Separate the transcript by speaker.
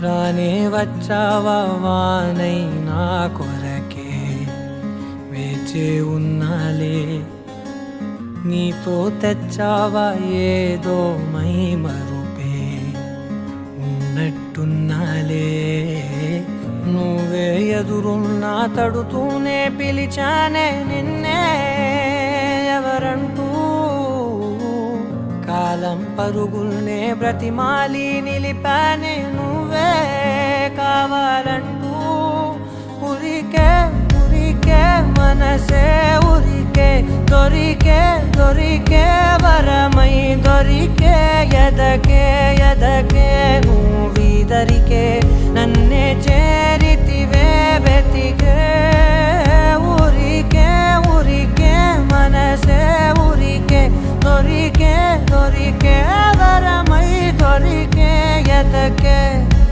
Speaker 1: రానే వచ్చావా వానై నా కొరకే వేచే ఉన్నాలే నీతో తెచ్చావా ఏదో మై మరుపే ఉన్నట్టున్నాలే నువ్వే ఎదురున్నా తడుతూనే పిలిచానే నిన్నే ఎవరంటూ కాలం పరుగుల్నే బ్రతిమాలి నిలిపానే నువ్వే కావాలంటూ ఉరికే ఉరికే మనసే ఉరికే దొరికే దొరికే వరమై దొరికే ఎదకే ఎదకే నువ్విదరికే నన్నే చేరితివే వెతికే ఉరికే ఉరికే మనసే ఉరికే దొరికే దొరికే వరమై దొరికే ఎదకే